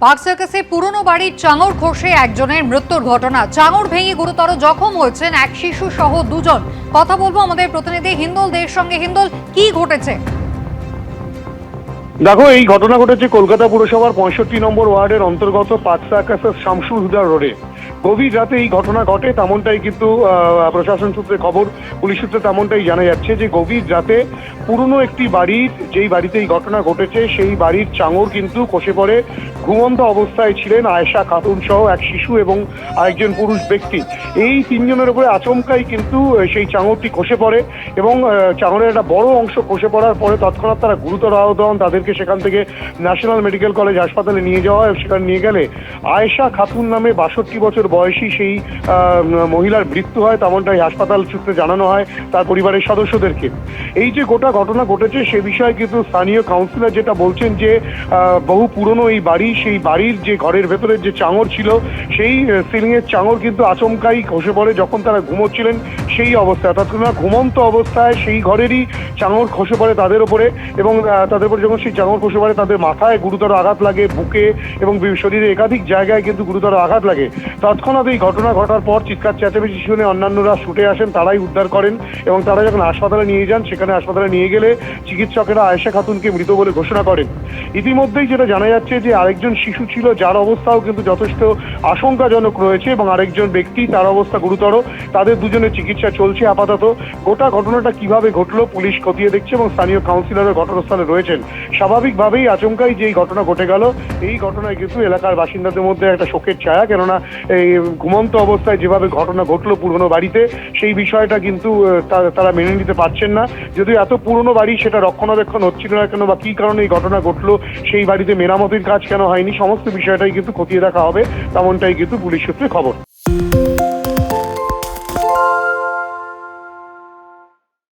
Park সার্কাসে পুরনো বাড়ির চাঙড় খসে একজনের মৃত্যুর ঘটনা। চাঙড় ভেঙে গুরুতর জখম হয়েছেন এক শিশু সহ দুজন। কথা বলবো আমাদের প্রতিনিধি হিন্দল দের সঙ্গে। হিন্দল, কি ঘটেছে? দেখো, এই ঘটনা ঘটেছে কলকাতা পুরসভার 65 নম্বর ওয়ার্ডের অন্তর্গত পার্ক সার্কাসের শামসুল হুদা রোডে। গভীর রাতে এই ঘটনা ঘটে, তেমনটাই কিন্তু প্রশাসন সূত্রে খবর, পুলিশ সূত্রে তেমনটাই জানা যাচ্ছে যে গভীর রাতে পুরনো একটি বাড়ির, যেই বাড়িতে এই ঘটনা ঘটেছে সেই বাড়ির চাঙড় কিন্তু খসে পড়ে। ঘুমন্ত অবস্থায় ছিলেন আয়েশা খাতুন সহ এক শিশু এবং আরেকজন পুরুষ ব্যক্তি। এই তিনজনের উপরে আচমকাই কিন্তু সেই চাঙড়টি খসে পড়ে এবং চাঙড়ের একটা বড় অংশ খসে পড়ার পরে তৎক্ষণাৎ তারা গুরুতর আহত হন। তাদেরকে সেখান থেকে ন্যাশনাল মেডিকেল কলেজ হাসপাতালে নিয়ে যাওয়া হয়। সেখানে নিয়ে গেলে আয়েশা খাতুন নামে 62 বছর বয়সী সেই মহিলার মৃত্যু হয়, তেমনটাই হাসপাতাল সূত্রে জানানো হয় তার পরিবারের সদস্যদেরকে। এই যে গোটা ঘটনা ঘটেছে সে বিষয়ে কিন্তু স্থানীয় কাউন্সিলর যেটা বলছেন যে বহু পুরনো এই বাড়ি, সেই বাড়ির যে ঘরের ভেতরের যে চাঙড় ছিল সেই সিলিংয়ের চাঙড় কিন্তু আচমকাই খসে পড়ে যখন তারা ঘুমোচ্ছিলেন সেই অবস্থায়, অর্থাৎ ঘুমন্ত অবস্থায় সেই ঘরেরই চাঙড় খসে পড়ে তাদের উপরে। এবং তাদের উপরে যখন সেই চাঙড় খসে পড়ে তাদের মাথায় গুরুতর আঘাত লাগে, বুকে এবং শরীরে একাধিক জায়গায় কিন্তু গুরুতর আঘাত লাগে। তৎক্ষণাৎ এই ঘটনা ঘটার পর চিৎকার চেঁচামেচি শুনে অন্যান্যরা ছুটে আসেন, তারাই উদ্ধার করেন এবং তারা যখন হাসপাতালে নিয়ে যান সেখানে হাসপাতালে নিয়ে গেলে চিকিৎসকেরা আয়েশা খাতুনকে মৃত বলে ঘোষণা করেন। ইতিমধ্যেই যেটা জানা যাচ্ছে যে আরেকজন শিশু ছিল যার অবস্থাও কিন্তু যথেষ্ট আশঙ্কাজনক রয়েছে এবং আরেকজন ব্যক্তি তার অবস্থা গুরুতর। তাদের দুজনের চিকিৎসা চলছে আপাতত। গোটা ঘটনাটা কিভাবে ঘটলো পুলিশ খতিয়ে দেখছে এবং স্থানীয় কাউন্সিলরের ঘটনাস্থলে রয়েছেন। স্বাভাবিকভাবেই আচমকাই যে ঘটনা ঘটে গেল এই ঘটনায় কিন্তু এলাকার বাসিন্দাদের মধ্যে একটা শোকের ছায়া, কেননা এই ঘুমন্ত অবস্থায় যেভাবে ঘটনা ঘটলো পুরনো বাড়িতে সেই বিষয়টা কিন্তু তারা মেনে নিতে পারছেন না। যদিও এত পুরনো বাড়ি, সেটা রক্ষণাবেক্ষণ হচ্ছিল না কেন বা কী কারণে এই ঘটনা ঘটলো, সেই বাড়িতে মেরামতির কাজ কেন হয়নি, সমস্ত বিষয়টাই কিন্তু খতিয়ে দেখা হবে, তেমনটাই কিন্তু পুলিশ সূত্রে খবর।